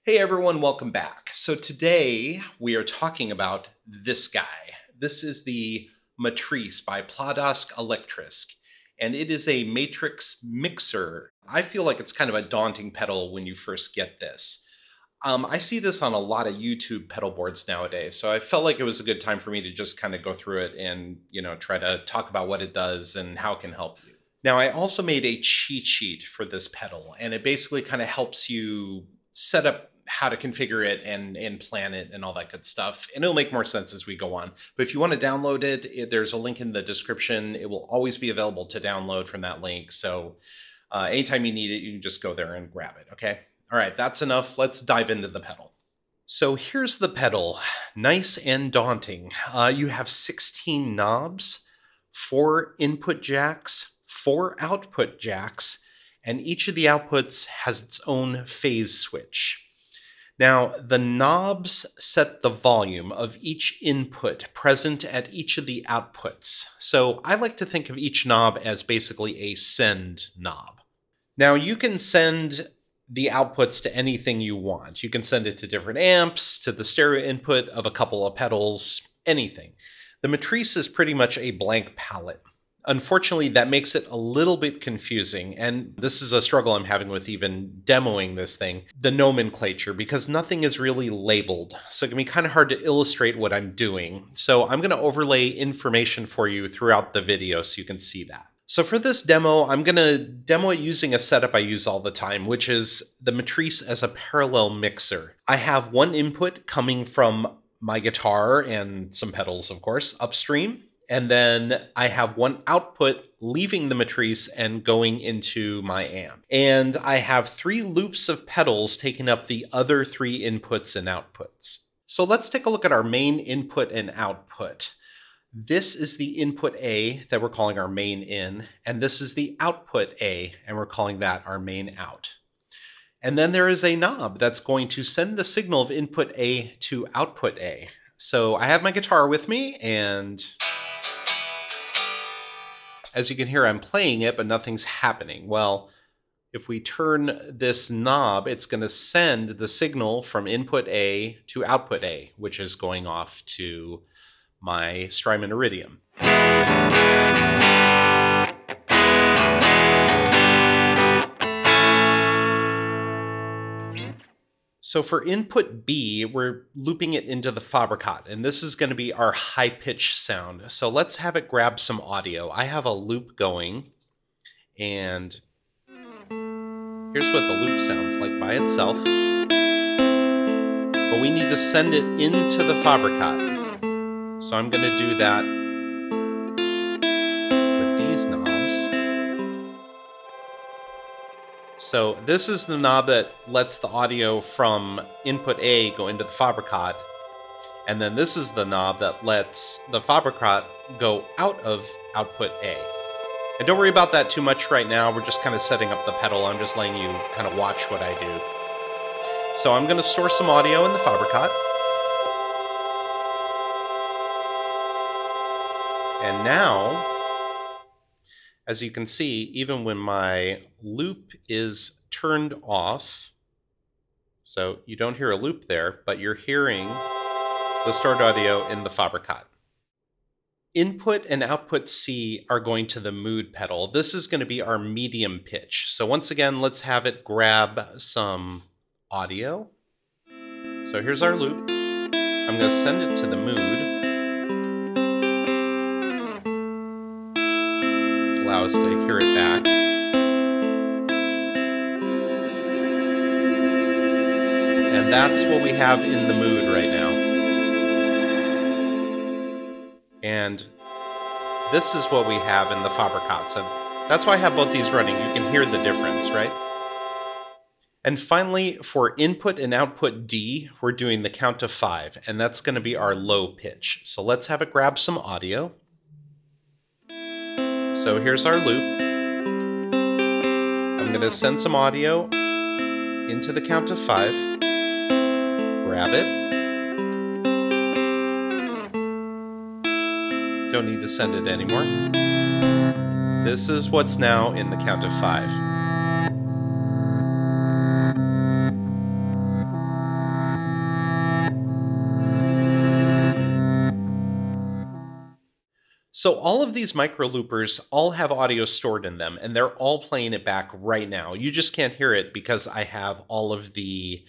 Hey everyone, welcome back. So today we are talking about this guy. This is the Matrise by Pladask Elektrisk, and it is a matrix mixer. I feel like it's kind of a daunting pedal when you first get this. I see this on a lot of YouTube pedal boards nowadays, so I felt like it was a good time for me to just kind of go through it and, try to talk about what it does and how it can help you. Now, I also made a cheat sheet for this pedal, and it basically kind of helps you set up how to configure it and plan it and all that good stuff. And it'll make more sense as we go on. But if you want to download it, there's a link in the description. It will always be available to download from that link. So anytime you need it, you can just go there and grab it, okay? All right, that's enough. Let's dive into the pedal. So here's the pedal, nice and daunting. You have 16 knobs, 4 input jacks, 4 output jacks, and each of the outputs has its own phase switch. Now, the knobs set the volume of each input present at each of the outputs. So I like to think of each knob as basically a send knob. Now, you can send the outputs to anything you want. You can send it to different amps, to the stereo input of a couple of pedals, anything. The Matrise is pretty much a blank palette. Unfortunately, that makes it a little bit confusing, and this is a struggle I'm having with even demoing this thing, the nomenclature, because nothing is really labeled. So it can be kind of hard to illustrate what I'm doing. So I'm going to overlay information for you throughout the video so you can see that. So for this demo, I'm going to demo it using a setup I use all the time, which is the Matrise as a parallel mixer. I have one input coming from my guitar and some pedals, of course, upstream. And then I have one output leaving the Matrise and going into my amp. And I have 3 loops of pedals taking up the other 3 inputs and outputs. So let's take a look at our main input and output. This is the input A that we're calling our main in, and this is the output A, and we're calling that our main out. And then there is a knob that's going to send the signal of input A to output A. So I have my guitar with me, and as you can hear, I'm playing it, but nothing's happening. Well, if we turn this knob, it's going to send the signal from input A to output A, which is going off to my Strymon Iridium. So for input B, we're looping it into the Fabrikat, and this is going to be our high-pitch sound. So let's have it grab some audio. I have a loop going, and here's what the loop sounds like by itself. But we need to send it into the Fabrikat. So I'm going to do that with these knobs. So this is the knob that lets the audio from input A go into the Fabrikat. And then this is the knob that lets the Fabrikat go out of output A. And don't worry about that too much right now. We're just kind of setting up the pedal. I'm just letting you kind of watch what I do. So I'm going to store some audio in the Fabrikat. And now, as you can see, even when my loop is turned off, so you don't hear a loop there, but you're hearing the stored audio in the Fabrikat. Input and output C are going to the mood pedal. This is going to be our medium pitch. So once again, let's have it grab some audio. So here's our loop. I'm going to send it to the mood. Allow us to hear it back. And that's what we have in the mood right now. And this is what we have in the Fabrikat. So that's why I have both these running. You can hear the difference, right? And finally, for input and output D, we're doing the count to 5, and that's going to be our low pitch. So let's have it grab some audio. So here's our loop. I'm going to send some audio into the count to 5. Grab it. Don't need to send it anymore. This is what's now in the count of 5. So all of these micro loopers all have audio stored in them, and they're all playing it back right now. You just can't hear it because I have all of the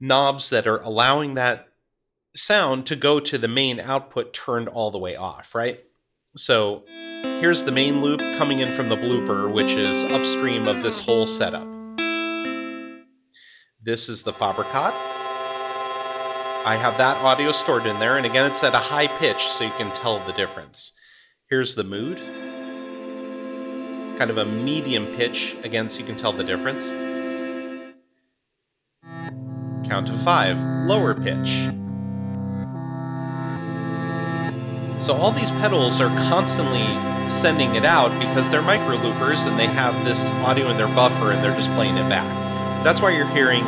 knobs that are allowing that sound to go to the main output turned all the way off, right? So here's the main loop coming in from the blooper, which is upstream of this whole setup. This is the Fabrikat. I have that audio stored in there, and again, it's at a high pitch, so you can tell the difference. Here's the mood. Kind of a medium pitch, again, so you can tell the difference. Count to 5, lower pitch. So all these pedals are constantly sending it out because they're micro loopers and they have this audio in their buffer and they're just playing it back. That's why you're hearing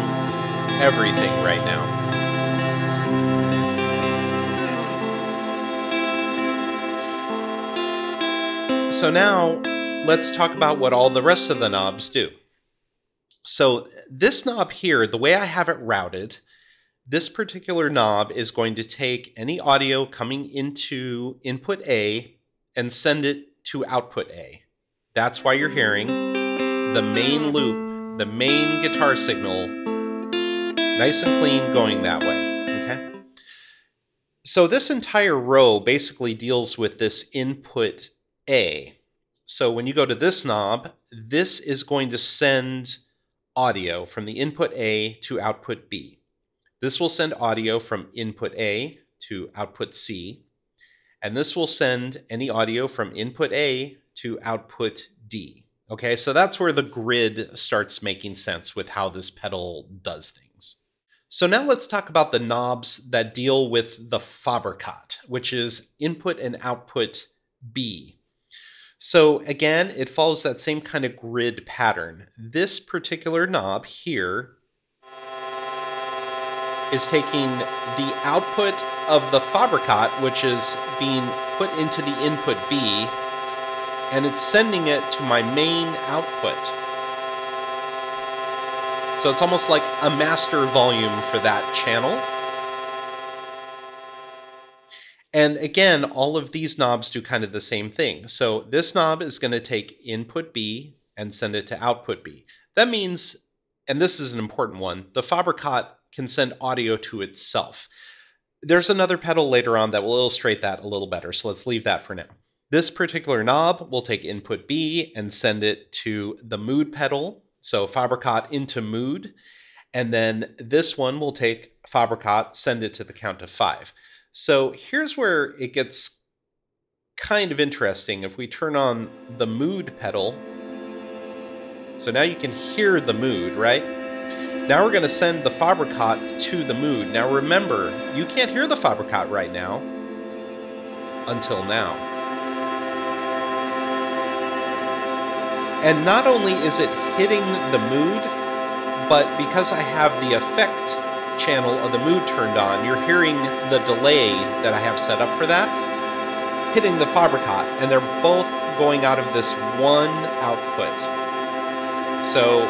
everything right now. So now let's talk about what all the rest of the knobs do. So this knob here, the way I have it routed, this particular knob is going to take any audio coming into input A and send it to output A. That's why you're hearing the main loop, the main guitar signal, nice and clean going that way, okay? So this entire row basically deals with this input A. So when you go to this knob, this is going to send audio from the input A to output B. This will send audio from input A to output C, and this will send any audio from input A to output D. Okay, so that's where the grid starts making sense with how this pedal does things. So now let's talk about the knobs that deal with the Fabrikat, which is input and output B. So again, it follows that same kind of grid pattern. This particular knob here is taking the output of the Fabrikat, which is being put into the input B, and it's sending it to my main output. So it's almost like a master volume for that channel. And again, all of these knobs do kind of the same thing. So this knob is going to take input B and send it to output B. That means, and this is an important one, the Fabrikat can send audio to itself. There's another pedal later on that will illustrate that a little better, so let's leave that for now. This particular knob will take input B and send it to the mood pedal, so Fabrikat into mood, and then this one will take Fabrikat, send it to the count of 5. So here's where it gets kind of interesting. If we turn on the mood pedal, so now you can hear the mood, right? Now we're going to send the Fabrikat to the mood. Now remember, you can't hear the Fabrikat right now until now. And not only is it hitting the mood, but because I have the effect channel of the mood turned on, you're hearing the delay that I have set up for that hitting the Fabrikat, and they're both going out of this one output. So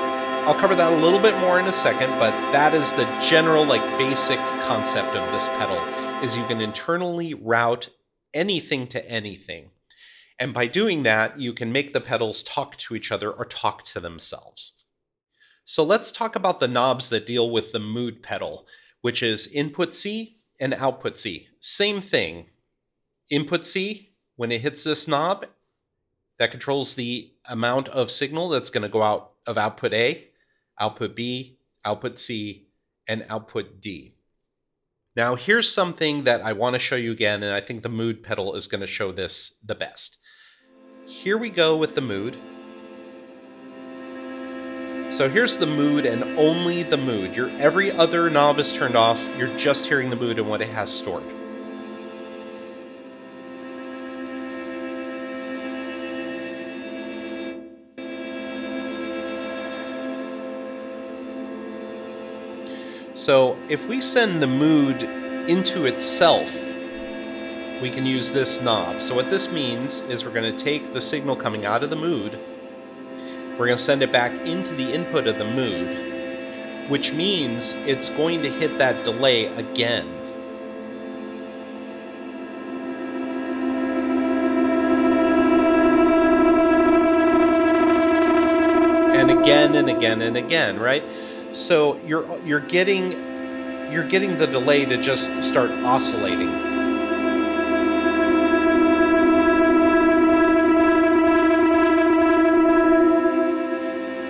I'll cover that a little bit more in a second, but that is the general, basic concept of this pedal, is you can internally route anything to anything. And by doing that, you can make the pedals talk to each other or talk to themselves. So let's talk about the knobs that deal with the mood pedal, which is input C and output C. Same thing. Input C, when it hits this knob, that controls the amount of signal that's going to go out of output A, output B, output C, and output D. Now here's something that I want to show you again, and I think the mood pedal is going to show this the best. Here we go with the mood. So here's the mood and only the mood. Every other knob is turned off. You're just hearing the mood and what it has stored. So if we send the mood into itself, we can use this knob. So what this means is we're going to take the signal coming out of the mood, we're going to send it back into the input of the mood, which means it's going to hit that delay again. again and again and again, right? So you're getting the delay to just start oscillating.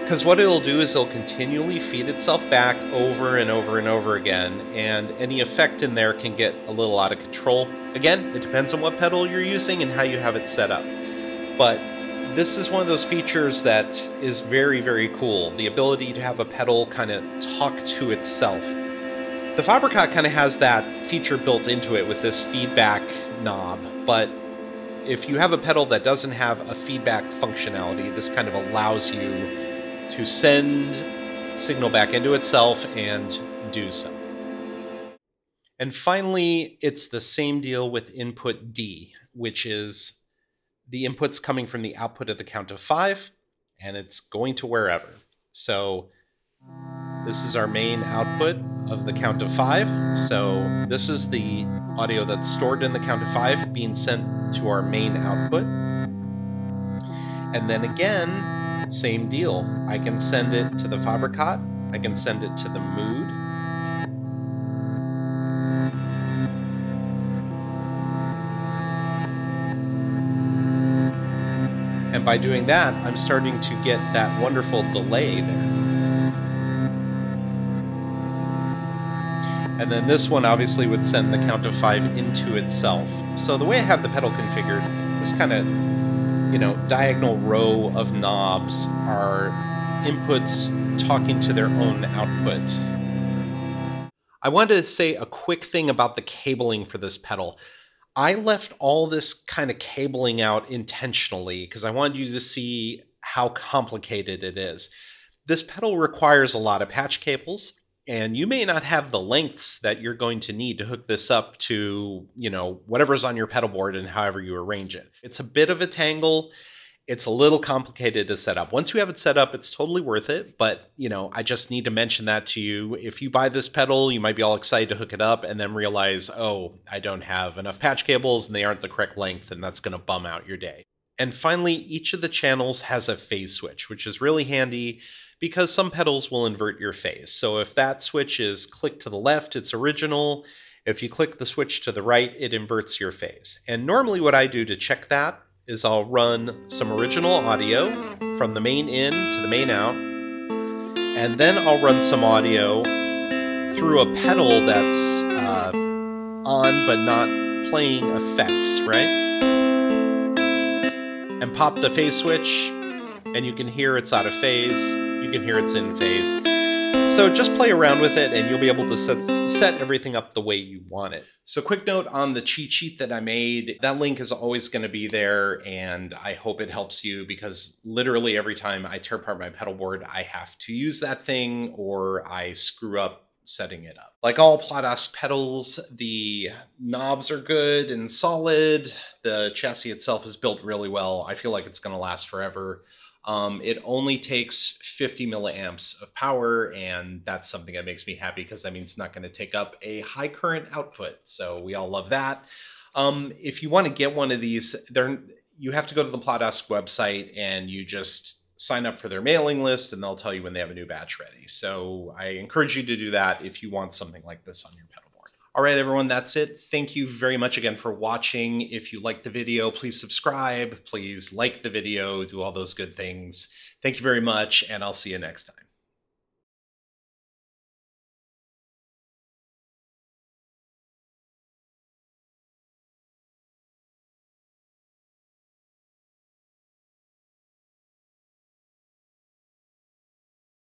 Because what it'll do is it'll continually feed itself back over and over and over again, and any effect in there can get a little out of control. Again, it depends on what pedal you're using and how you have it set up. But this is one of those features that is very, very cool. The ability to have a pedal kind of talk to itself. The Fabrikat kind of has that feature built into it with this feedback knob, but if you have a pedal that doesn't have a feedback functionality, this kind of allows you to send signal back into itself and do something. And finally, it's the same deal with input D, which is the input's coming from the output of the count of 5, and it's going to wherever. So this is our main output of the count of 5. So this is the audio that's stored in the count of 5 being sent to our main output. And then again, same deal. I can send it to the Fabrikat. I can send it to the mood. And by doing that, I'm starting to get that wonderful delay there. And then this one obviously would send the count of 5 into itself. So the way I have the pedal configured, this kind of, diagonal row of knobs are inputs talking to their own output. I wanted to say a quick thing about the cabling for this pedal. I left all this kind of cabling out intentionally because I wanted you to see how complicated it is. This pedal requires a lot of patch cables, and you may not have the lengths that you're going to need to hook this up to, whatever's on your pedal board and however you arrange it. It's a bit of a tangle. It's a little complicated to set up. Once you have it set up, it's totally worth it. But, I just need to mention that to you. If you buy this pedal, you might be all excited to hook it up and then realize, oh, I don't have enough patch cables and they aren't the correct length, and that's going to bum out your day. And finally, each of the channels has a phase switch, which is really handy because some pedals will invert your phase. So if that switch is clicked to the left, it's original. If you click the switch to the right, it inverts your phase. And normally what I do to check that is I'll run some original audio from the main in to the main out, and then I'll run some audio through a pedal that's on but not playing effects, right? And pop the phase switch, and you can hear it's out of phase. You can hear it's in phase. So just play around with it and you'll be able to set everything up the way you want it. So quick note on the cheat sheet that I made, that link is always going to be there, and I hope it helps you because literally every time I tear apart my pedal board, I have to use that thing or I screw up setting it up. Like all Pladask pedals, the knobs are good and solid. The chassis itself is built really well. I feel like it's going to last forever. It only takes 50 milliamps of power, and that's something that makes me happy because that means it's not going to take up a high current output. So we all love that. If you want to get one of these, you have to go to the Pladask website and you just sign up for their mailing list, and they'll tell you when they have a new batch ready. So I encourage you to do that if you want something like this on your pedal board. All right, everyone, that's it. Thank you very much again for watching. If you liked the video, please subscribe, please like the video, do all those good things. Thank you very much, and I'll see you next time.